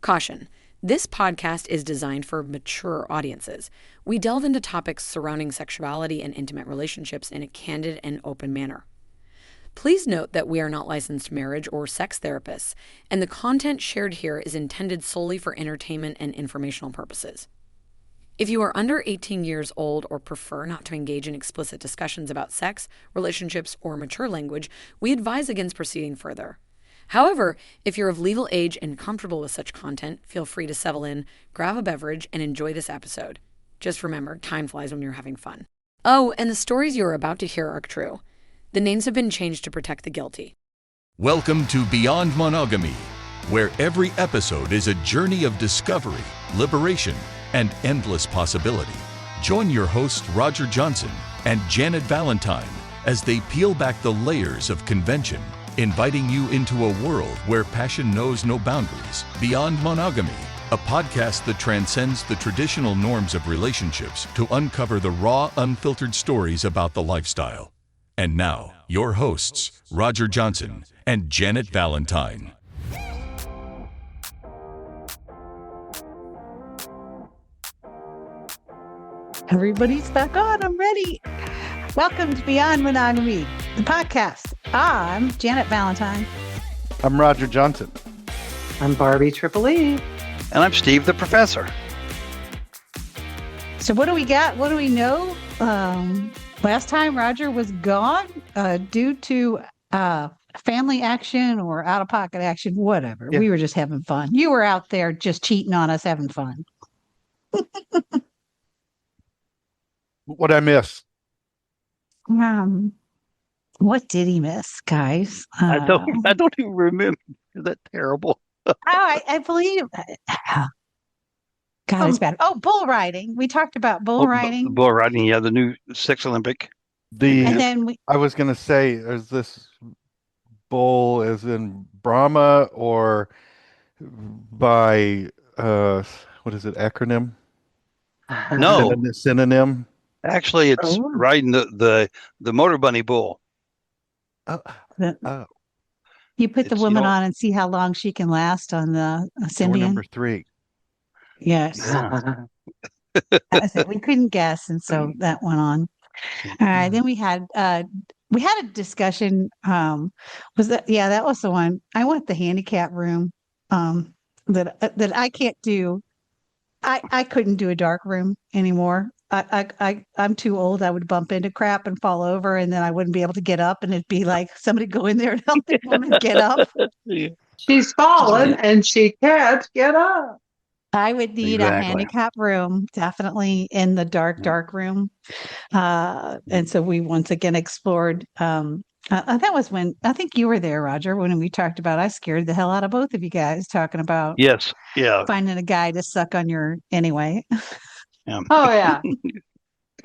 Caution. This podcast is designed for mature audiences. We delve into topics surrounding sexuality and intimate relationships in a candid and open manner. Please note that we are not licensed marriage or sex therapists, and the content shared here is intended solely for entertainment and informational purposes. If you are under 18 years old or prefer not to engage in explicit discussions about sex, relationships, or mature language, we advise against proceeding further. However, if you're of legal age and comfortable with such content, feel free to settle in, grab a beverage, and enjoy this episode. Just remember, time flies when you're having fun. Oh, and the stories you are about to hear are true. The names have been changed to protect the guilty. Welcome to Beyond Monogamy, where every episode is a journey of discovery, liberation, and endless possibility. Join your hosts Roger Johnson and Janet Valentine as they peel back the layers of convention, inviting you into a world where passion knows no boundaries. Beyond Monogamy, a podcast that transcends the traditional norms of relationships to uncover the raw, unfiltered stories about the lifestyle. And now, your hosts, Roger Johnson and Janet Valentine. Everybody's back on. I'm ready. Welcome to Beyond Monogamy, the podcast. I'm Janet Valentine. I'm Roger Johnson. I'm Barbie Triple E. And I'm Steve the Professor. So what do we got? What do we know? Last time Roger was gone due to family action or out-of-pocket action, whatever. Yeah. We were just having fun. You were out there just cheating on us, having fun. What'd I miss? What did he miss, guys? I don't even remember. Is that terrible? I believe. God, it's bad. Oh, bull riding. We talked about bull riding. Bull riding, yeah, the new sex Olympic. And then I was going to say, is this bull as in Brahma or by, what is it, acronym? No. Synonym? Actually, it's riding the motor bunny bull. You put the woman on and see how long she can last on the Symbian. Number 3. Yes. Yeah. That was it. We couldn't guess, and so that went on. All right. Then we had a discussion. That was the one. I want the handicap room. That I can't do. I couldn't do a dark room anymore. I'm too old. I would bump into crap and fall over, and then I wouldn't be able to get up, and it'd be like somebody go in there and help the woman get up. She's fallen and she can't get up. I would need a handicap room, definitely in the dark room. And so we once again explored. That was when I think you were there, Roger, when we talked about. I scared the hell out of both of you guys talking about. Yes, yeah, finding a guy to suck on your anyway. Yeah. Oh yeah,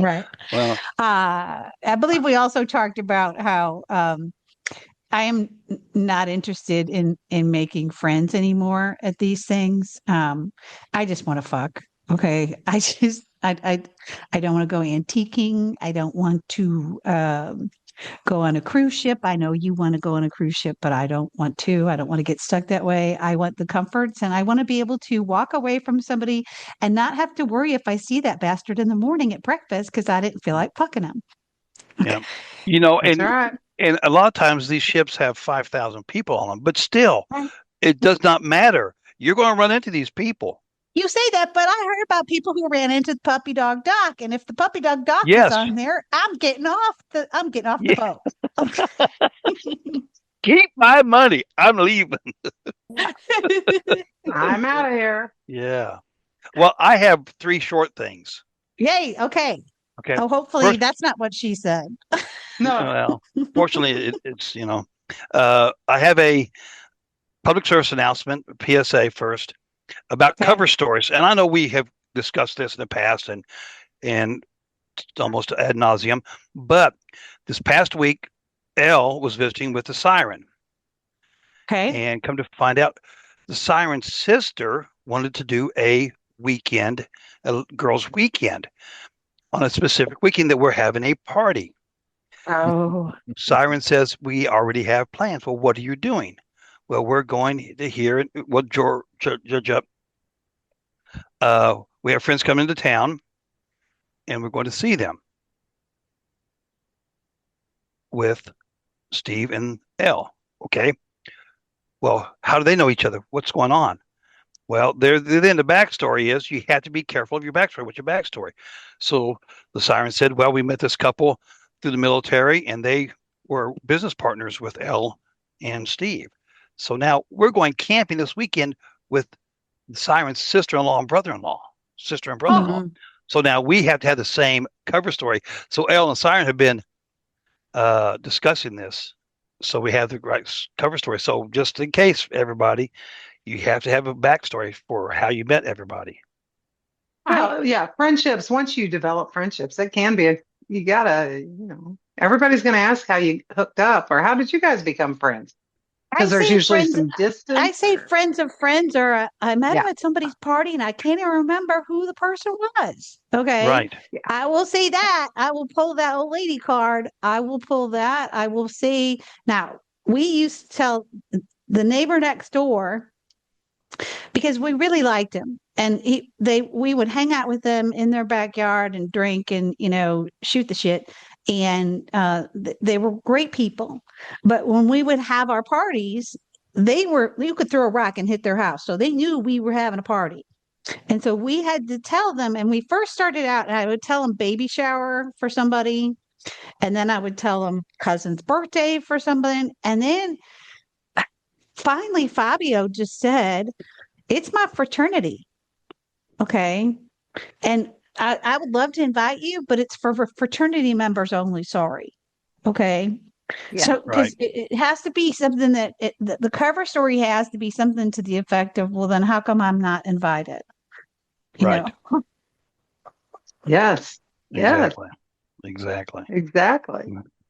right. Well, I believe we also talked about how I am not interested in making friends anymore at these things. I just want to fuck. Okay. I don't want to go antiquing. I don't want to go on a cruise ship. I know you want to go on a cruise ship, but I don't want to. I don't want to get stuck that way. I want the comforts, and I want to be able to walk away from somebody and not have to worry if I see that bastard in the morning at breakfast because I didn't feel like fucking him. Yeah. You know, and right. And a lot of times these ships have 5,000 people on them, but still, it does not matter. You're going to run into these people. You say that, but I heard about people who ran into the puppy dog dock, and if the puppy dog dock is on there, I'm getting off the boat. Keep my money. I'm leaving. I'm out of here. Yeah. Well, I have 3 short things. Yay. Okay. Oh, hopefully that's not what she said. No. Well, fortunately, it's I have a public service announcement, PSA first, about cover stories. And I know we have discussed this in the past and almost ad nauseum, but this past week, Elle was visiting with the Siren. Okay. And come to find out, the Siren's sister wanted to do a girls' weekend on a specific weekend that we're having a party. Oh. Siren says, we already have plans. Well, what are you doing? Well, we're going to hear it. Well, Judge up. We have friends coming into town, and we're going to see them with Steve and Elle. Okay. Well, how do they know each other? What's going on? Well, then the backstory is you have to be careful of your backstory. What's your backstory? So the siren said, well, we met this couple through the military, and they were business partners with Elle and Steve. So now we're going camping this weekend with the siren's sister-in-law and brother-in-law, sister and brother-in-law. Mhm. So now we have to have the same cover story. So Elle and siren have been discussing this. So we have the right cover story. So just in case, everybody, you have to have a backstory for how you met everybody. Well, yeah, friendships, once you develop friendships, it can be you gotta, everybody's gonna ask how you hooked up or how did you guys become friends? I Because there's say usually friends. some distance. I say friends of friends, or I met Yeah. him at somebody's party and I can't even remember who the person was. Okay. Right. I will say that. I will pull that old lady card. I will pull that. I will say, now, we used to tell the neighbor next door because we really liked him. And we would hang out with them in their backyard and drink and, shoot the shit. And they were great people. But when we would have our parties, you could throw a rock and hit their house. So they knew we were having a party. And so we had to tell them, and we first started out, and I would tell them baby shower for somebody. And then I would tell them cousin's birthday for somebody. And then finally, Fabio just said, it's my fraternity. Okay. And I would love to invite you, but it's for fraternity members only. Sorry. Okay. Yeah. So, because Right. it has to be something that the cover story has to be something to the effect of, well, then how come I'm not invited? Right. Yes. Yes. Exactly. Exactly.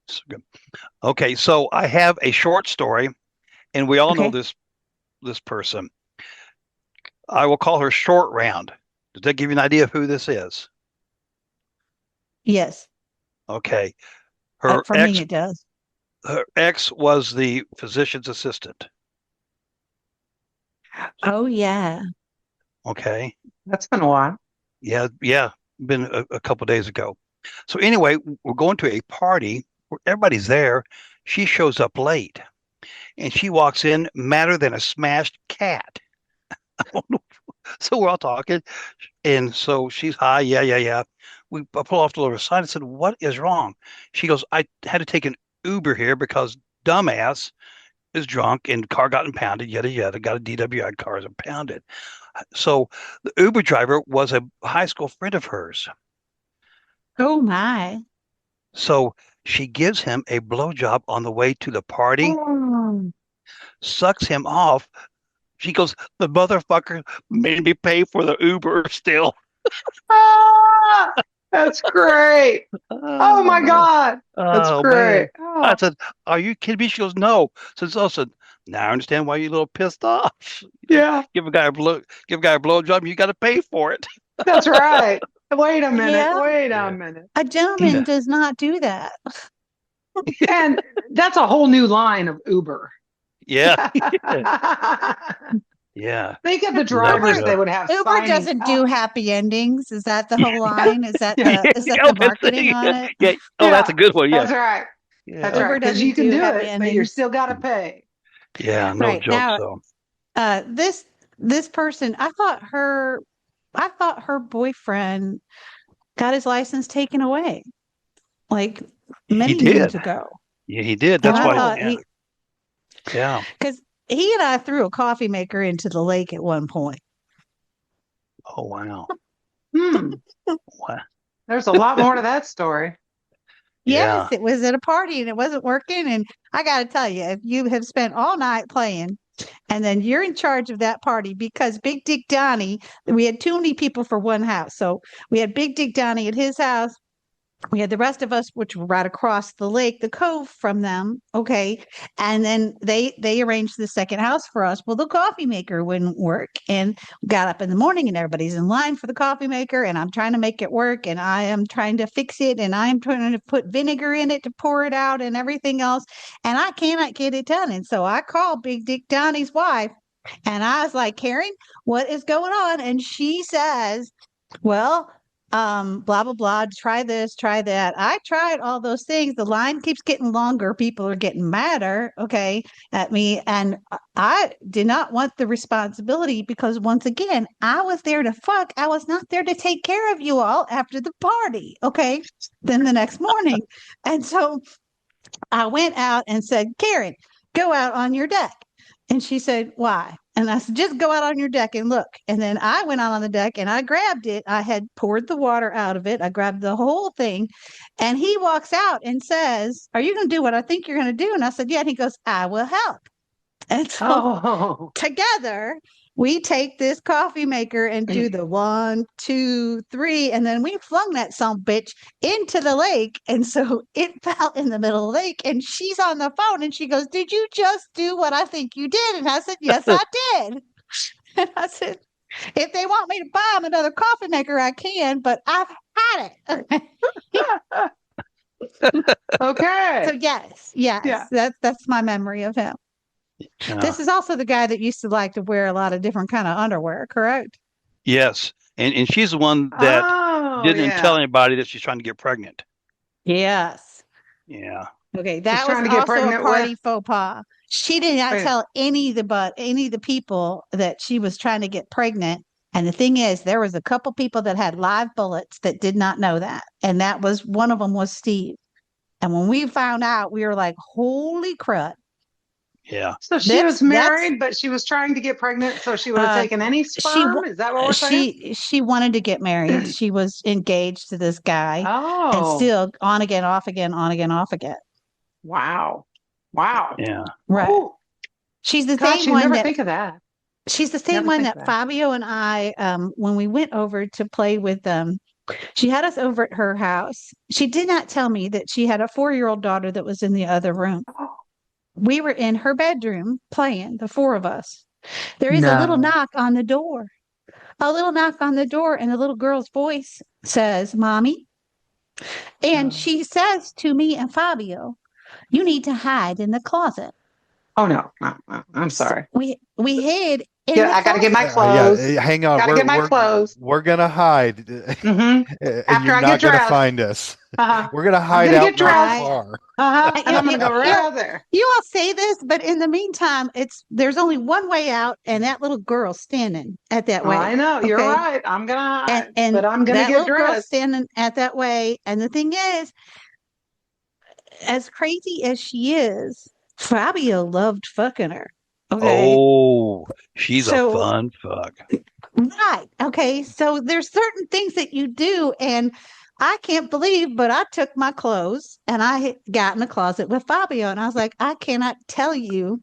So good. Okay, so I have a short story, and we all know Okay. this person. I will call her Short Round. Does that give you an idea of who this is? Yes. Okay. Her For me, it does. ex was the physician's assistant. Oh, yeah. Okay. That's been a while. Yeah, been a couple days ago. So anyway, we're going to a party where everybody's there. She shows up late, and she walks in madder than a smashed cat. So we're all talking, and so she's high. Yeah. I pull off to the side and said, "What is wrong?" She goes, "I had to take an Uber here because dumbass is drunk and car got impounded. Yada yada. Got a DWI, car is impounded." So the Uber driver was a high school friend of hers. Oh, my. So she gives him a blowjob on the way to the party, Oh. sucks him off. She goes, "The motherfucker made me pay for the Uber still." Ah, that's great. Oh my God. That's Oh great. man. I Oh, said, "Are you kidding me?" She goes, "No." So it's also, now I understand why you're a little pissed off. yeah, Give a guy a blowjob, you got to pay for it. that's right. Wait a minute. Yeah. Wait Yeah. a minute. A gentleman Yeah. does not do that. And that's a whole new line of Uber. Yeah. Think Yeah. of the No drivers, they joke. would have Uber signs doesn't do up. happy endings. Is that the whole line? Is that Yeah, the marketing on Yeah. it? Yeah. Oh, that's a good one. Yeah. that's right. That's Yeah. Uber right. Because doesn't you can do do happy it, but you're endings. still got to pay. Yeah. No Right. joke. Now, So this person, I thought her boyfriend got his license taken away like he many moons did. ago. Yeah, he did. And That's I why. thought Yeah. Yeah. because he and I threw a coffee maker into the lake at one point. Oh, wow. Hmm. Wow. There's a lot more to that story. Yes, Yeah. it was at a party and it wasn't working. And I got to tell you, if you have spent all night playing and then you're in charge of that party, because Big Dick Donnie, we had too many people for one house. So we had Big Dick Donnie at his house. We had the rest of us, which were right across the lake, the cove from them. Okay. And then they arranged the second house for us. Well, the coffee maker wouldn't work. And got up in the morning and everybody's in line for the coffee maker. And I'm trying to make it work. And I am trying to fix it. And I am trying to put vinegar in it to pour it out and everything else. And I cannot get it done. And so I called Big Dick Donnie's wife. And I was like, Karen, what is going on? And she says, well, blah blah blah, try this, try that. I tried all those things. The line keeps getting longer. People are getting madder, okay, at me. And I did not want the responsibility because once again, I was there to fuck. I was not there to take care of you all after the party. Okay. Then the next morning. And so I went out and said, Karen, go out on your deck. And she said, why? And I said, just go out on your deck and look. And then I went out on the deck and I grabbed it. I had poured the water out of it. I grabbed the whole thing. And he walks out and says, are you going to do what I think you're going to do? And I said, yeah. And he goes, I will help. And so Oh, together, we take this coffee maker and do the 1, 2, 3, and then we flung that son bitch into the lake. And so it fell in the middle of the lake. And she's on the phone and she goes, did you just do what I think you did? And I said, yes, I did. And I said, if they want me to buy them another coffee maker, I can, but I've had it. okay. So yes, Yeah. that's my memory of him. This is also the guy that used to like to wear a lot of different kind of underwear, correct? Yes. And she's the one that Oh, didn't yeah. tell anybody that she's trying to get pregnant. Yes. Yeah. Okay, that trying was to get also a pregnant party with- faux pas. She did not Wait. tell any of the people that she was trying to get pregnant. And the thing is, there was a couple people that had live bullets that did not know that, and that was one of them was Steve. And when we found out, we were like, "Holy crud!" Yeah. So she was married, but she was trying to get pregnant, so she would have taken any sperm. Is that what we're saying? She wanted to get married. She was engaged to this guy, and Oh, still on again, off again, on again, off again. wow. Wow. Yeah. Right. Ooh, She's the gosh, same you one never that think of that. she's the same Never one think that of that. Fabio and I, when we went over to play with them, she had us over at her house. She did not tell me that she had a 4-year-old daughter that was in the other room. Oh, We were in her bedroom playing, the four of us. There is a little no. knock on the door, a little knock on the door, and the little girl's voice says, Mommy. And she says to me and Fabio, you need to hide in the closet. Oh no. I'm sorry. We hid in Yeah, the I gotta get my closet. clothes. Hang on. Gotta get my clothes. We're gonna hide, hmm and After you're I not get gonna dressed. find us. Uh-huh. We're gonna I'm hide gonna out get in our dressed. car. Uh-huh. And I'm gonna go right You- out there. You all say this, but in the meantime, there's only one way out, and that little girl's standing at that way. I know, you're Okay? right. I'm gonna hide, And but I'm gonna that get little girl's dressed. standing at that way. And the thing is, as crazy as she is, Fabio loved fucking her. Okay. Oh, she's a So fun fuck. right. Okay. So there's certain things that you do, and I can't believe, but I took my clothes and I got in the closet with Fabio, and I was like, I cannot tell you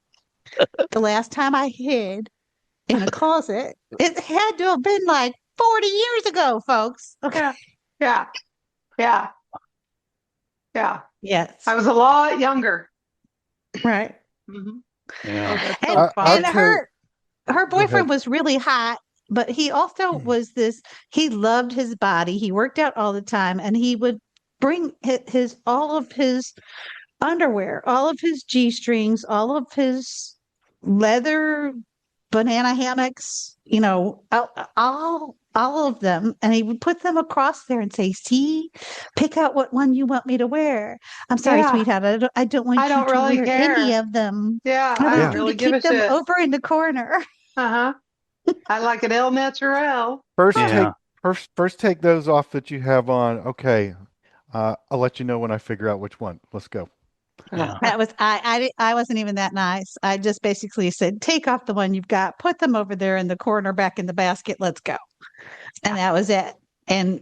the last time I hid in a closet. It had to have been like 40 years ago, folks. Okay. Yeah. Yeah. Yeah. Yeah. Yes. I was a lot younger. Right. Mhm. Yeah. Oh, that's And, so I'll fun. and her Go ahead. boyfriend was really hot, but he also was he loved his body. He worked out all the time, and he would bring his all of his underwear, all of his G-strings, all of his leather banana hammocks, all of them, and he would put them across there and say, "See, pick out what one you want me to wear." I'm sorry, Yeah. sweetheart. I don't want I you don't to really wear any care. of them. Yeah, I I want don't you really to give a keep them shit. over in the corner. Uh-huh. I like it el natural. First, Yeah. first take those off that you have on. Okay, I'll let you know when I figure out which one. Let's go. Yeah. That was I wasn't even that nice. I just basically said, take off the one you've got, put them over there in the corner back in the basket. Let's go. And that was it. And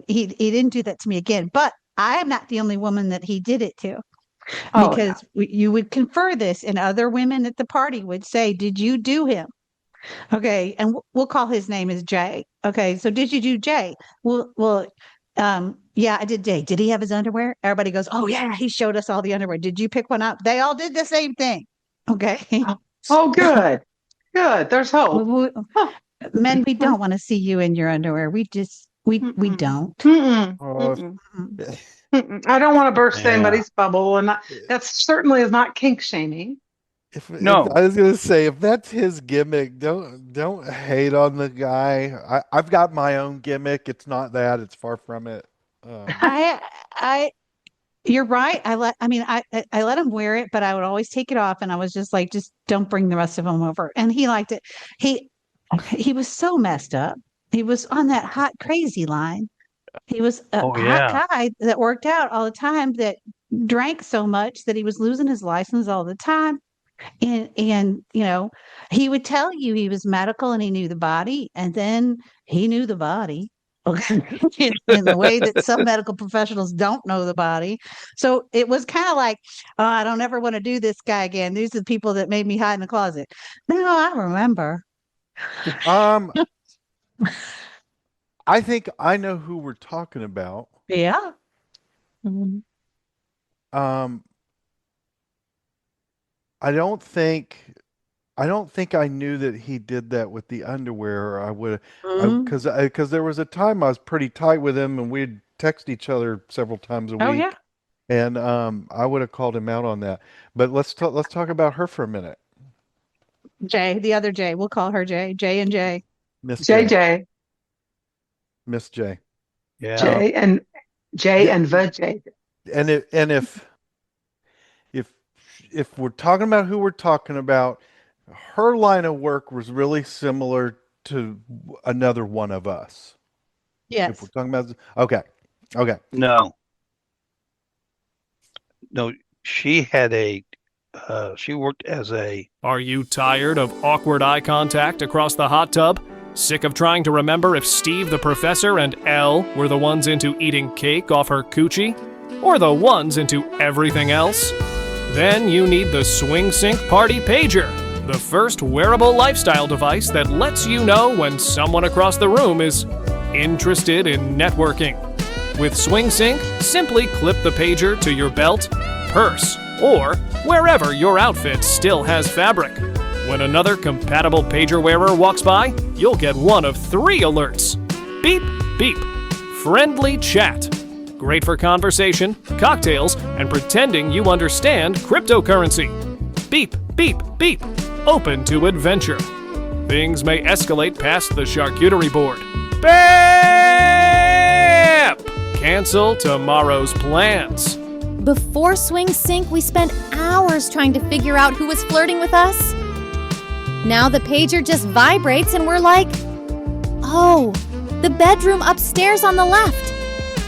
he didn't do that to me again. But I am not the only woman that he did it to, Oh, because you would confer this, and other women at the party would say, "Did you do him?" Okay, and we'll call his name as Jay. Okay, so did you do Jay? Well, Yeah, I did. Did he have his underwear? Everybody goes, oh yeah, he showed us all the underwear. Did you pick one up? They all did the same thing. Okay. Oh, good. Good. There's hope. We- Huh. Men, we don't want to see you in your underwear. We Mm-mm. don't. Mm-mm. Oh, Mm-mm. Mm-mm. I don't want to burst Yeah. anybody's bubble, and that certainly is not kink shaming. if No. I was gonna say, if that's his gimmick, don't hate on the guy. I've got my own gimmick. It's not that. It's far from it. I I You're right. I let him wear it, but I would always take it off, and I was just like, just don't bring the rest of them over. And he liked it. He he was so messed up. He was on that hot crazy line. He was a Oh hot yeah. guy that worked out all the time, that drank so much that he was losing his license all the time. And he would tell you he was medical and he knew the body, and then he knew the body. Okay. In the way that some medical professionals don't know the body. So it was kind of like, oh, I don't ever want to do this guy again. These are the people that made me hide in the closet. No, I remember. Um, I think I know who we're talking about. Yeah. Mhm. Um, I don't think I don't think I knew that he did that with the underwear. Or I would, Mhm. because there was a time I was pretty tight with him, and we'd text each other several times a Oh, yeah. week, and I would have called him out on that. But let's talk about her for a minute, Jay, the other Jay. We'll call her Jay. Jay and Jay. Miss J, JJ, Miss J. Yeah. J and J Yeah, and the J. and if if we're talking about who we're talking about, her line of work was really similar to another one of us. If we're Yes. talking about, okay, okay. No. No. She had a. She worked as a. Are you tired of awkward eye contact across the hot tub? Sick of trying to remember if Steve the professor and Elle were the ones into eating cake off her coochie? Or the ones into everything else? Then you need the Swing Sync Party Pager, the first wearable lifestyle device that lets you know when someone across the room is interested in networking. With Swing Sync, simply clip the pager to your belt, purse, or wherever your outfit still has fabric. When another compatible pager wearer walks by, you'll get one of 3 alerts. Beep, beep. Friendly chat. Great for conversation, cocktails, and pretending you understand cryptocurrency. Beep, beep, beep. Open to adventure. Things may escalate past the charcuterie board. BAP! Cancel tomorrow's plans. Before Swing Sync, we spent hours trying to figure out who was flirting with us. Now the pager just vibrates and we're like, oh, the bedroom upstairs on the left.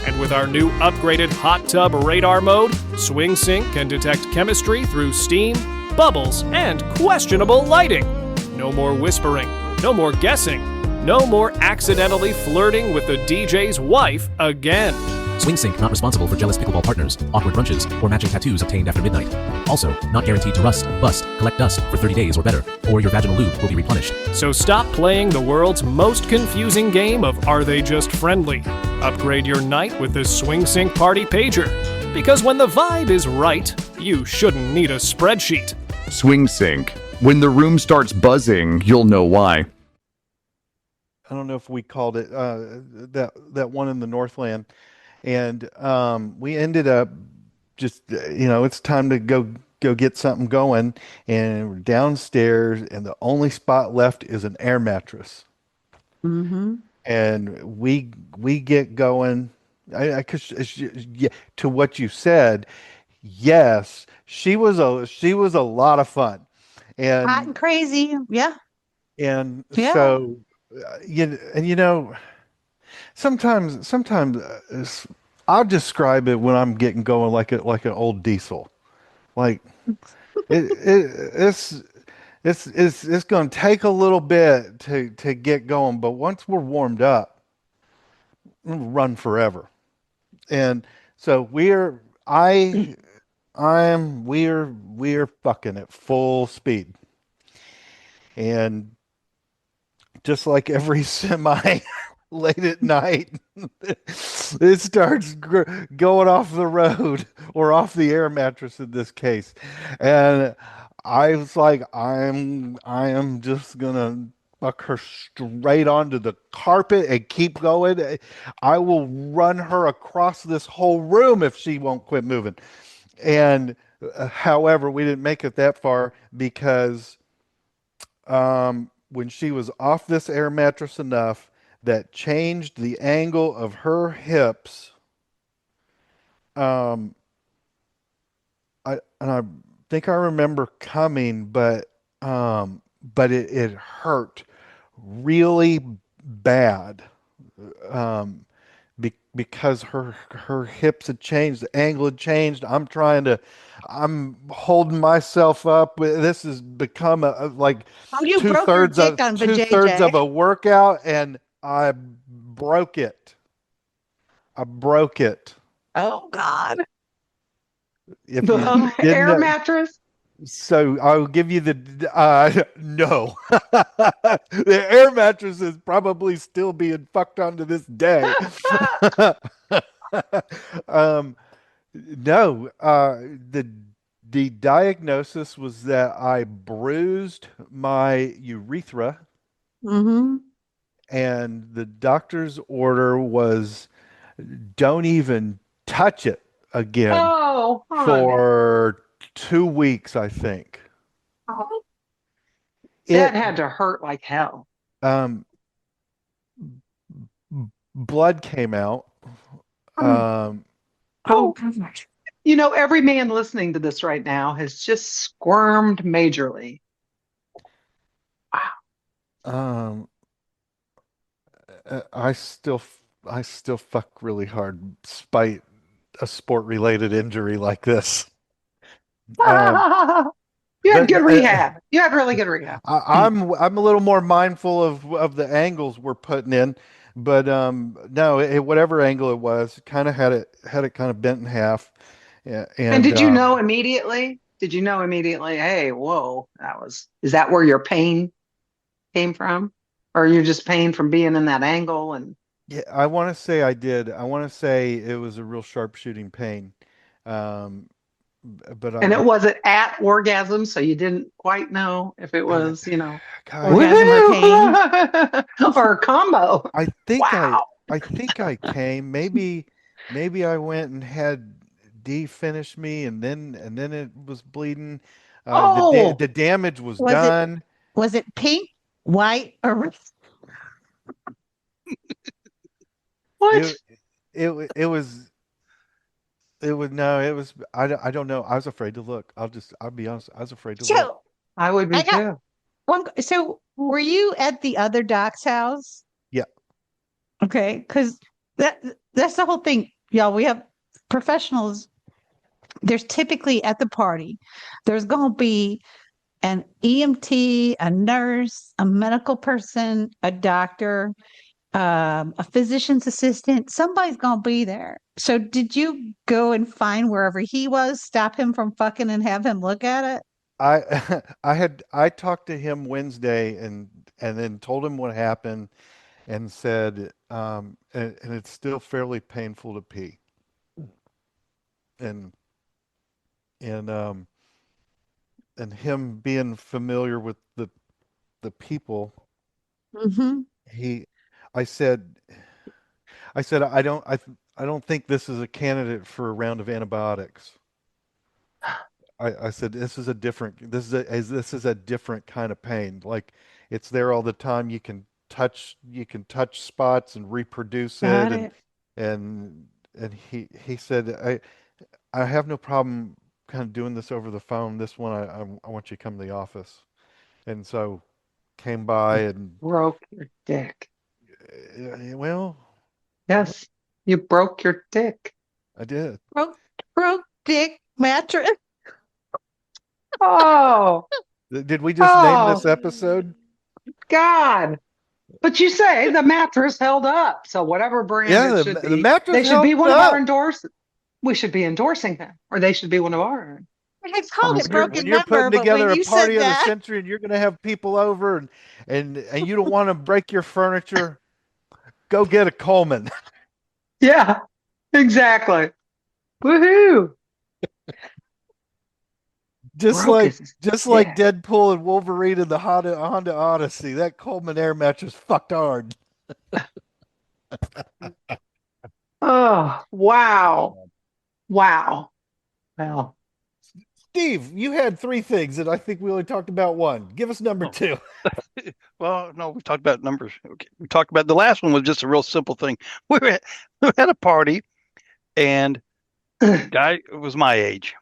And with our new upgraded hot tub radar mode, Swing Sync can detect chemistry through steam, bubbles, and questionable lighting. No more whispering, no more guessing, no more accidentally flirting with the DJ's wife again. SwingSync not responsible for jealous pickleball partners, awkward brunches, or matching tattoos obtained after midnight. Also, not guaranteed to rust, bust, collect dust for 30 days or better, or your vaginal lube will be replenished. So stop playing the world's most confusing game of Are They Just Friendly? Upgrade your night with the Swing Sync Party Pager. Because when the vibe is right, you shouldn't need a spreadsheet. Swing Sync. When the room starts buzzing, you'll know why. I don't know if we called it that one in the Northland, and we ended up just it's time to go get something going, and we're downstairs, and the only spot left is an air mattress, Mm-hmm. and we get going. Yeah, to what you said, yes, she was a lot of fun, Hot and and crazy. Yeah. and Yeah. so sometimes I'll describe it when I'm getting going like an old diesel. Like it's going to take a little bit to get going, but once we're warmed up, we'll run forever. And so we're fucking at full speed. And just like every semi late at night, it starts going off the road or off the air mattress in this case. And I was like, I am just gonna fuck her straight onto the carpet and keep going. I will run her across this whole room if she won't quit moving. And however, we didn't make it that far because when she was off this air mattress enough that changed the angle of her hips. Um, I think I remember coming, but it hurt really bad. Um, because her hips had changed, the angle had changed. I'm holding myself up. This has become like Oh, you broke your dick on two-thirds vajayjay. of a workout, and I broke it. I broke it. Oh God. If you The didn't air know, mattress. so I'll give you the no. The air mattress is probably still being fucked on to this day. um, no, the diagnosis was that I bruised my urethra, Mm-hmm. and the doctor's order was don't even touch it again Oh, honey. for 2 weeks, I think. Oh, that It had to hurt like hell. um blood came out. Oh, Um Oh, every man listening to this right now has just squirmed majorly. Wow. um I still fuck really hard despite a sport related injury like this. Um You had but good rehab. You had really good rehab. I'm a little more mindful of the angles we're putting in, but no, whatever angle it was, kind of had it kind of bent in half. Yeah, And and did you know immediately? Did you know immediately, hey, whoa, is that where your pain came from? Or you're just pain from being in that angle and yeah, I want to say I did. I want to say it was a real sharp shooting pain. Um, but and it wasn't at orgasm, so you didn't quite know if it I, was, God, orgasm or pain? woohoo or a combo. I think Wow. I think I came. Maybe I went and had D finish me, and then it was bleeding. Oh, The damage was Was it done. was it pink, white, or red? what? It it was no, it was I don't know. I was afraid to look. I'll be honest. I was afraid to look. So I would be I got too. one. So were you at the other doc's house? Yeah. Okay, because that's the whole thing, y'all. We have professionals. There's typically at the party, there's gonna be an EMT, a nurse, a medical person, a doctor, a physician's assistant. Somebody's gonna be there. So did you go and find wherever he was, stop him from fucking and have him look at it? I talked to him Wednesday and then told him what happened and said and it's still fairly painful to pee. And and um and him being familiar with the people, Mm-hmm. he I said I don't think this is a candidate for a round of antibiotics. I said this is a different kind of pain. Like it's there all the time. You can touch spots and reproduce it Got it. and he said I have no problem kind of doing this over the phone. This one I want you to come to the office. And so came by and Broke your dick. well, Yes, you broke your dick. I did. Broke dick mattress. Oh, Did we just name oh, this episode? God. But you say the mattress held up. So whatever brand Yeah, it should the be, mattress they should be held one of our up. endorse. We should be endorsing them, or they should be one of our I called it sponsors. When broken you're member, putting but when together a you said party of the that, century and you're going to have people over and you don't want to break your furniture, go get a Coleman. Yeah, exactly. Woohoo! Just like Brocus is just like dead. Deadpool and Wolverine in the Honda Odyssey, that Coleman Air mattress fucked hard. Oh, wow. Wow. Well, Steve, you had three things, and I think we only talked about one. Give us number Oh. two. Well, no, we talked about numbers. Okay. We talked about the last one was just a real simple thing. We were at a party, and guy was my age,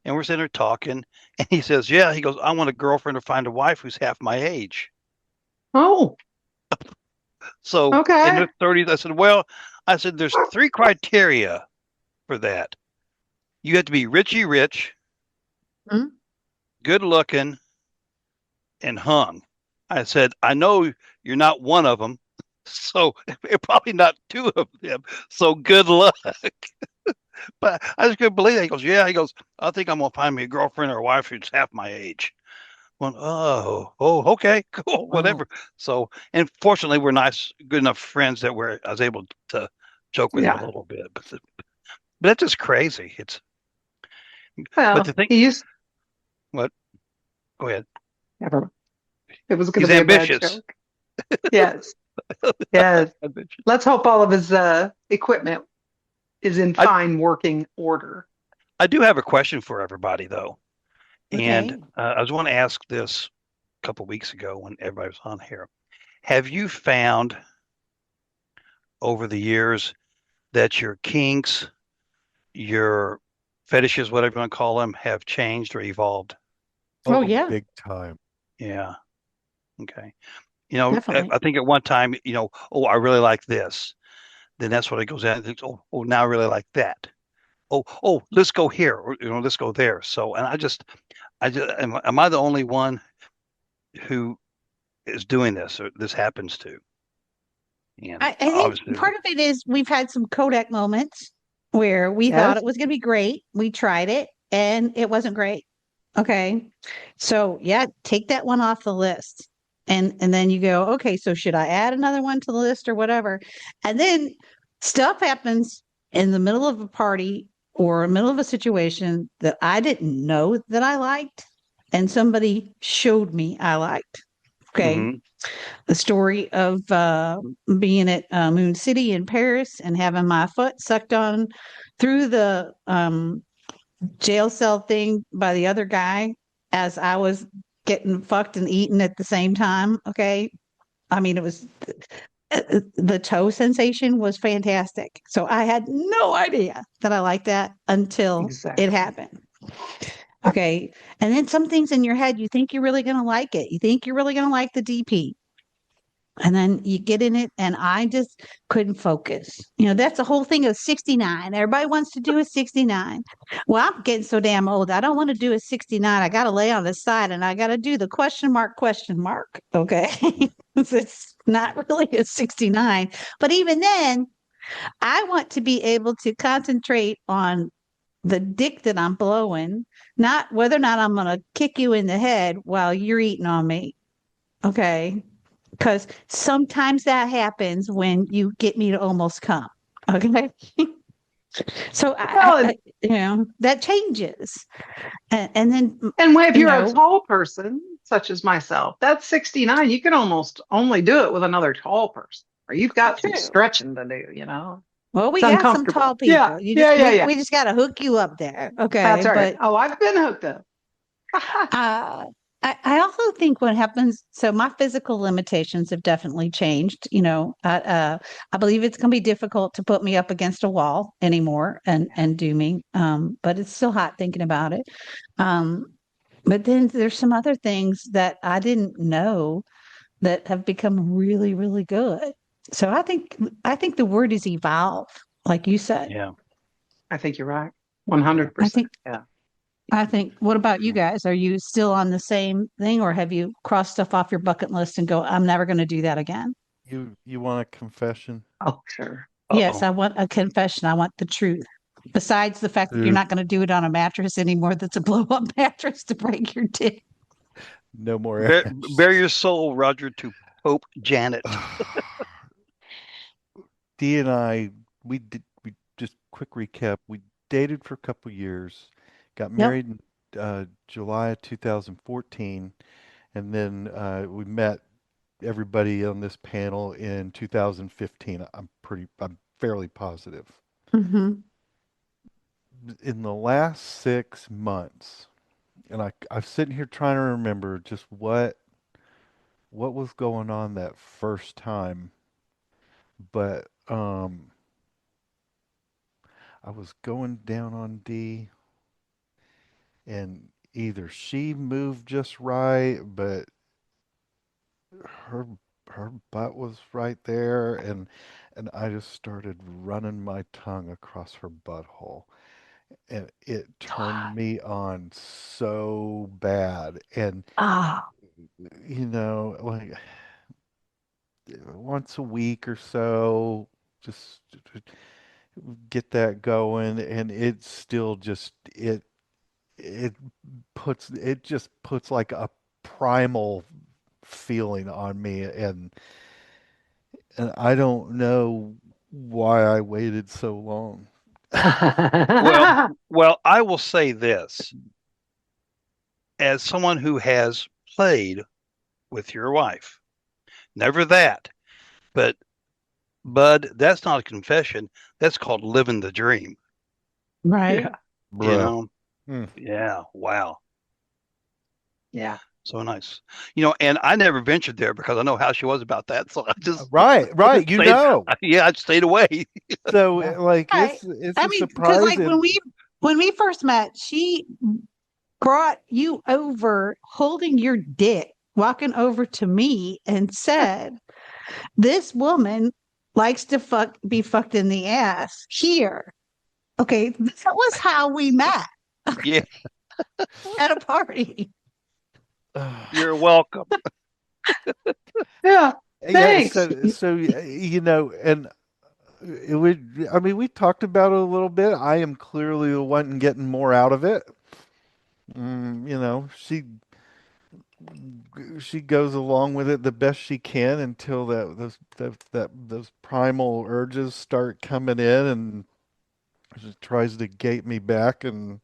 and we're sitting there talking, and he says, "Yeah," he goes, "I want a girlfriend to find a wife who's half my age." oh, So in okay. their 30s, I said, "Well," I said, "there's three criteria for that. You have to be richy rich, Hmm? good looking, and hung." I said, "I know you're not one of them, so you're probably not two of them. So good luck." But I just couldn't believe it. He goes, "Yeah." He goes, "I think I'm gonna find me a girlfriend or a wife who's half my age." Well, okay, cool, Wow. whatever. So, and fortunately, we're nice, good enough friends that I was able to joke with him a Yeah. little bit. But that's just crazy. But Well, the thing, he used what? Go ahead. never. It was going to He's be a bad ambitious. joke. Yes. Yes. Let's hope all of his equipment is in I fine working order. I do have a question for everybody though, and Okay. I was going to ask this a couple weeks ago when everybody was on here. Have you found over the years that your kinks, your fetishes, whatever you want to call them, have changed or evolved? Oh, Oh, yeah, big time. Yeah. Okay. definitely. I think at one time, oh, I really like this. Then that's what it goes out. Oh, now I really like that. Oh, let's go here, or let's go there. So, and I just, am I the only one who is doing this, or this happens to? And I think obviously, part of it is we've had some Kodak moments where we thought Yes. it was going to be great. We tried it and it wasn't great. Okay. So, yeah, take that one off the list. And then you go, okay, so should I add another one to the list or whatever? And then stuff happens in the middle of a party or middle of a situation that I didn't know that I liked and somebody showed me I liked. Okay. hmm The story of being at Moon City in Paris and having my foot sucked on through the jail cell thing by the other guy as I was getting fucked and eaten at the same time. Okay. I mean, it was the toe sensation was fantastic. So I had no idea that I liked that until it Exactly. happened. Okay. And then some things in your head, you think you're really going to like it. You think you're really going to like the DP. And then you get in it, and I just couldn't focus. That's the whole thing of 69. Everybody wants to do a 69. Well, I'm getting so damn old. I don't want to do a 69. I got to lay on the side and I got to do the question mark, question mark. Okay. It's not really a 69. But even then, I want to be able to concentrate on the dick that I'm blowing, not whether or not I'm going to kick you in the head while you're eating on me. Okay, because sometimes that happens when you get me to almost come. Okay. So Well, that changes. And then, and if you you're a know, tall person, such as myself, that's 69. You can almost only do it with another tall person, or you've got some true. stretching to do. Well, we It's got some tall uncomfortable. Yeah, people. You yeah, just, yeah, yeah. we just got to hook you up there. Okay. That's all right. But Oh, I've been hooked up. Uh, I also think what happens, so my physical limitations have definitely changed. I believe it's going to be difficult to put me up against a wall anymore and do me. But it's still hot thinking about it. Um, but then there's some other things that I didn't know that have become really, really good. So I think the word is evolve, like you said. yeah, I think you're right. I 100%. think Yeah. what about you yeah. guys? Are you still on the same thing or have you crossed stuff off your bucket list and go, I'm never going to do that again? You want a confession? Oh, sure. Yes, Uh-oh. I want a confession. I want the truth. Besides the fact that you're Dude, not going to do it on a mattress anymore, that's a blow up mattress to break your dick. no more Bare ashes. your soul, Roger, to Pope Janet. Dee and I we just quick recap. We dated for a couple years, got Yep. married in July of 2014, and then we met everybody on this panel in 2015. I'm fairly positive. Mm-hmm. In the last 6 months, and I'm sitting here trying to remember just what was going on that first time, but I was going down on D, and either she moved just right, but her her butt was right there, and I just started running my tongue across her butthole, and it turned me on so bad. And Ah. like once a week or so, just get that going, and it's still just it it just puts like a primal feeling on me, and I don't know why I waited so long. Well, I will say this as someone who has played with your wife. Never that. But Bud, that's not a confession. That's called living the dream. Right. Yeah. You Bruh. know? Yeah. Wow. Yeah. So nice. And I never ventured there because I know how she was about that. So I just Right, you stayed, know. yeah, I stayed away. So Yeah. like Right. it's I a mean, because surprise, like and when we first met, she brought you over holding your dick, walking over to me and said, "This woman likes to be fucked in the ass here." Okay, that was how we met Yeah, at a party. you're welcome. Yeah. yeah. Thanks. So and it would. I mean, we talked about it a little bit. I am clearly the one getting more out of it. She goes along with it the best she can until those primal urges start coming in, and she tries to gate me back, and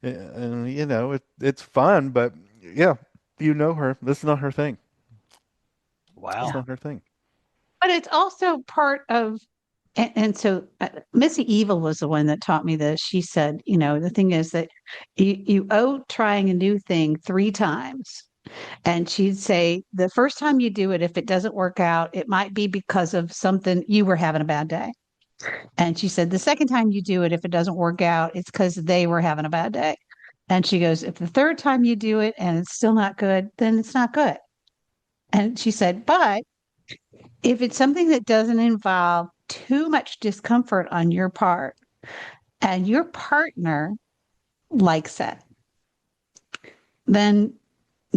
it's fun, but yeah, her. This is not her thing. It's Wow. Yeah. not her thing. But it's also part of, and so Missy Evil was the one that taught me this. She said, the thing is that you owe trying a new thing 3 times. And she'd say, the first time you do it, if it doesn't work out, it might be because of something you were having a bad day. And she said, the second time you do it, if it doesn't work out, it's because they were having a bad day. And she goes, if the third time you do it and it's still not good, then it's not good. And she said, but if it's something that doesn't involve too much discomfort on your part and your partner likes it, then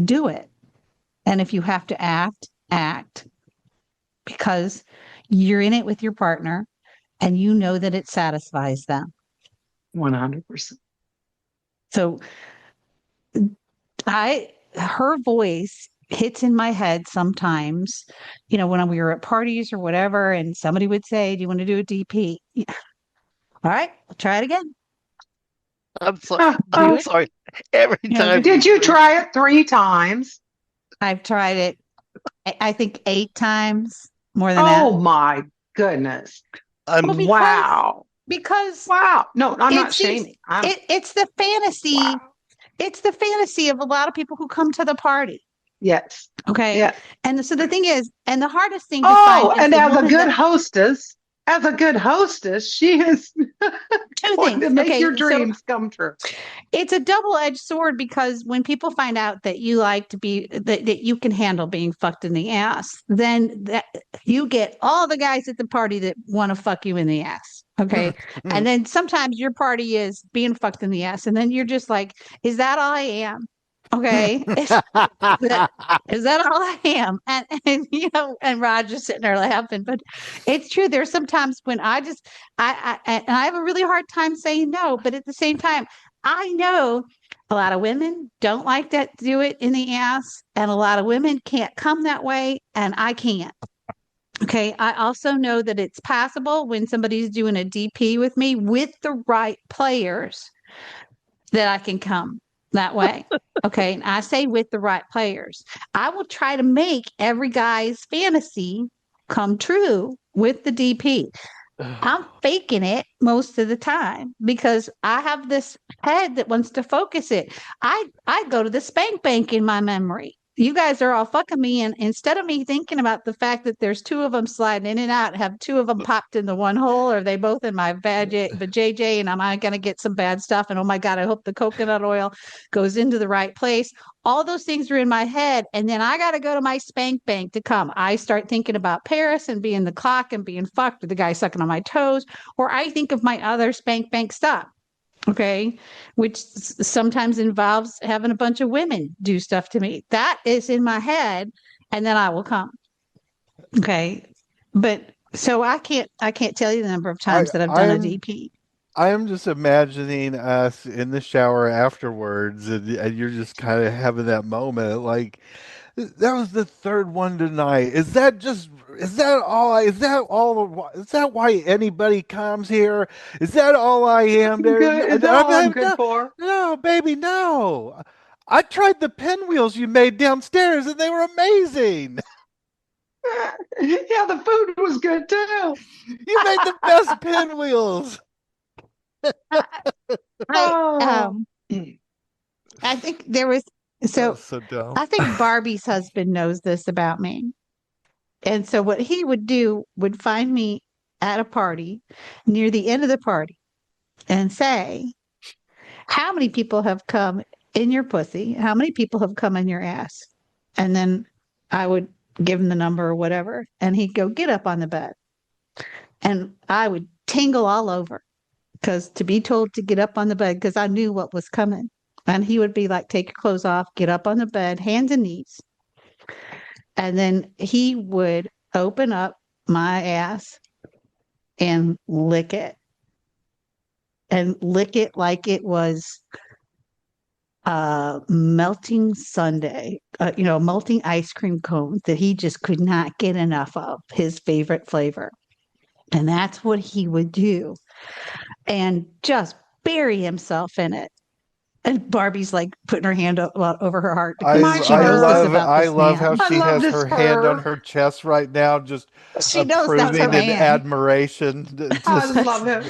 do it. And if you have to act because you're in it with your partner and you know that it satisfies them. 100%. So her voice hits in my head sometimes, when we were at parties or whatever, and somebody would say, "Do you want to do a DP?" Yeah. All right, I'll try it again. I'm sorry. Do I'm it. sorry. Every time Did you try it 3 times? I've tried it, I think 8 times, more than that. Oh my goodness. I'm Well, Wow. because Wow. No, I'm it not seems shaming. it's the fantasy. Wow. It's the fantasy of a lot of people who come to the party. Yes. Okay. Yeah. And so the thing is, and the hardest thing to Oh, find is and the as a woman good that hostess, she is two going things. to make Okay. your So dreams come true. it's a double-edged sword because when people find out that you like to be that you can handle being fucked in the ass, then that you get all the guys at the party that want to fuck you in the ass. Okay. And then sometimes your party is being fucked in the ass, and then you're just like, is that all I am? Okay. Is that all I am? And and Roger's sitting there laughing, but it's true. There's sometimes when and I have a really hard time saying no, but at the same time, I know a lot of women don't like that do it in the ass, and a lot of women can't come that way, and I can't. Okay. I also know that it's possible when somebody's doing a DP with me with the right players that I can come that way. Okay. And I say with the right players. I will try to make every guy's fantasy come true with the DP. I'm faking it most of the time because I have this head that wants to focus it. I go to the spank bank in my memory. You guys are all fucking me, and instead of me thinking about the fact that there's two of them sliding in and out, have two of them popped in the one hole, or are they both in my JJ, and am I going to get some bad stuff? And oh my god, I hope the coconut oil goes into the right place. All those things are in my head, and then I got to go to my spank bank to come. I start thinking about Paris and being the clock and being fucked with the guy sucking on my toes, or I think of my other spank bank stuff. Okay, which sometimes involves having a bunch of women do stuff to me. That is in my head, and then I will come. Okay, but so I can't tell you the number of times that I've done a DP. I am just imagining us in the shower afterwards, and you're just kind of having that moment, like that was the third one tonight. Is that all? Is that why anybody comes here? Is that all I am? There, Good. Is that all I'm good no, for? no, baby, no. I tried the pinwheels you made downstairs, and they were amazing. Yeah, the food was good too. You made the best pinwheels. Oh. I think there was so dumb. I think Barbie's husband knows this about me. And so what he would do would find me at a party near the end of the party and say, how many people have come in your pussy? How many people have come in your ass? And then I would give him the number or whatever. And he'd go, get up on the bed. And I would tingle all over because to be told to get up on the bed, because I knew what was coming. And he would be like, take your clothes off, get up on the bed, hands and knees. And then he would open up my ass and lick it. And lick it like it was melting sundae, melting ice cream cone that he just could not get enough of, his favorite flavor. And that's what he would do. And just bury himself in it. And Barbie's like putting her hand over her heart because she knows this about I this love man. how she love has this her hand on fur. her chest right now, just She knows that's her approving and man. admiration. I love him.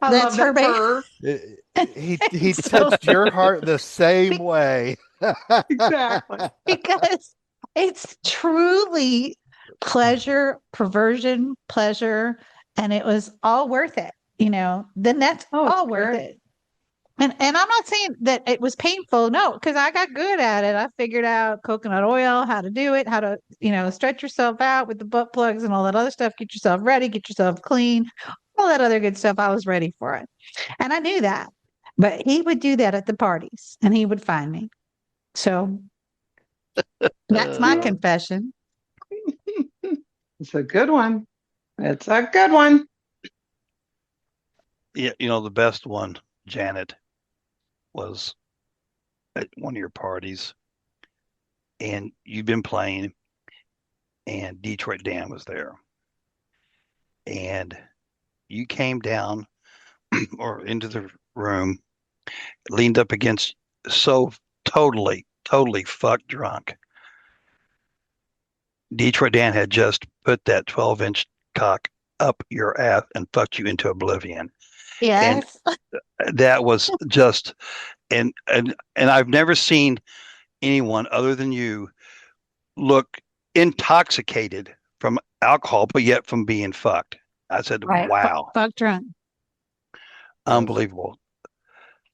I That's love her that man. fur. He So- touched your heart the same way. Exactly. because it's truly pleasure, perversion, pleasure, and it was all worth it. Then that's Oh, all worth great. it. And I'm not saying that it was painful. No, because I got good at it. I figured out coconut oil, how to do it, how to, stretch yourself out with the butt plugs and all that other stuff. Get yourself ready, get yourself clean, all that other good stuff. I was ready for it. And I knew that. But he would do that at the parties and he would find me. So that's my confession. It's a good one. It's a good one. Yeah, the best one, Janet, was at one of your parties, and you've been playing, and Detroit Dan was there, and you came down or into the room, leaned up against, so totally fucked drunk. Detroit Dan had just put that 12-inch cock up your ass and fucked you into oblivion. Yes. And that was just, and I've never seen anyone other than you look intoxicated from alcohol, but yet from being fucked. I said, Right. wow, Fuck drunk. unbelievable.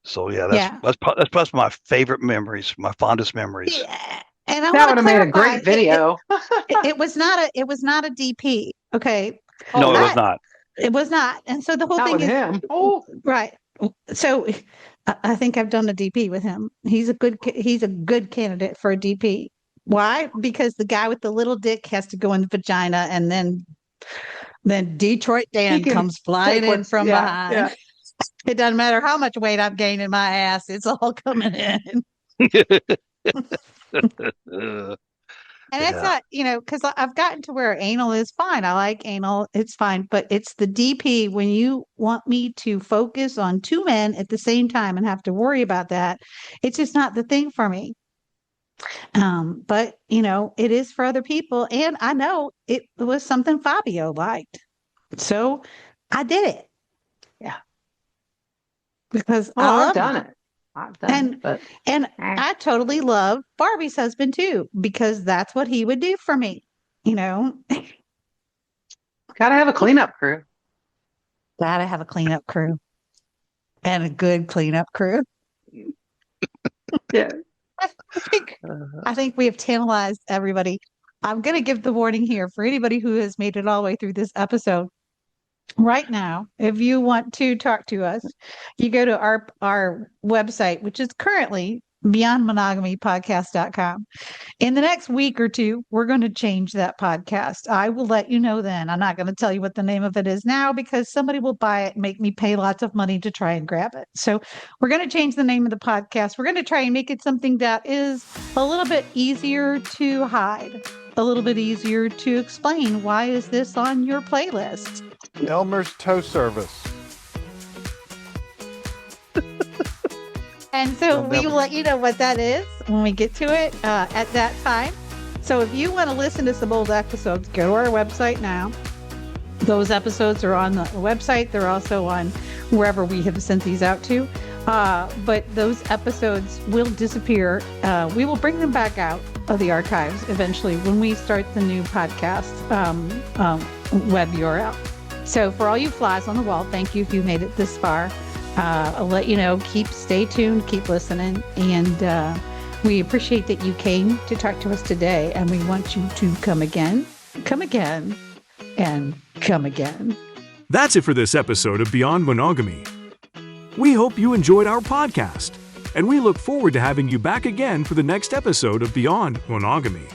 So yeah, Yeah. that's probably my favorite memories, my fondest memories. Yeah. And I That want would to have made a clarify, great video. it was not a DP. Okay. No, it was But not. it was not. And so the whole Not thing with is him. Oh, right. So I think I've done a DP with him. He's a good candidate for a DP. Why? Because the guy with the little dick has to go in the vagina, and then Detroit Dan can comes flying take in what's- from yeah, behind. yeah. It doesn't matter how much weight I've gained in my ass; it's all coming in. Uh, And it's not, because I've gotten to where anal is fine. I like anal, it's fine. But it's the DP when you want me to focus on two men at the same time and have to worry about that. It's just not the thing for me. But it is for other people. And I know it was something Fabio liked. So I did it. Yeah. Because I've done it. And I totally love Barbie's husband too, because that's what he would do for me. Gotta have a cleanup crew. Gotta have a cleanup crew. And a good cleanup crew. Yeah. I think we have tantalized everybody. I'm going to give the warning here for anybody who has made it all the way through this episode. Right now, if you want to talk to us, you go to our website, which is currently beyondmonogamypodcast.com. In the next week or two, we're going to change that podcast. I will let you know then. I'm not going to tell you what the name of it is now because somebody will buy it and make me pay lots of money to try and grab it. So we're going to change the name of the podcast. We're going to try and make it something that is a little bit easier to hide, a little bit easier to explain. Why is this on your playlist? Elmer's Tow Service. And so we will let you know what that is when we get to it at that time. So if you want to listen to some old episodes, go to our website now. Those episodes are on the website. They're also on wherever we have sent these out to. But those episodes will disappear. We will bring them back out of the archives eventually when we start the new podcast web URL. So for all you flies on the wall, thank you if you made it this far. I'll let you know, stay tuned, keep listening. And we appreciate that you came to talk to us today. And we want you to come again, and come again. That's it for this episode of Beyond Monogamy. We hope you enjoyed our podcast, and we look forward to having you back again for the next episode of Beyond Monogamy.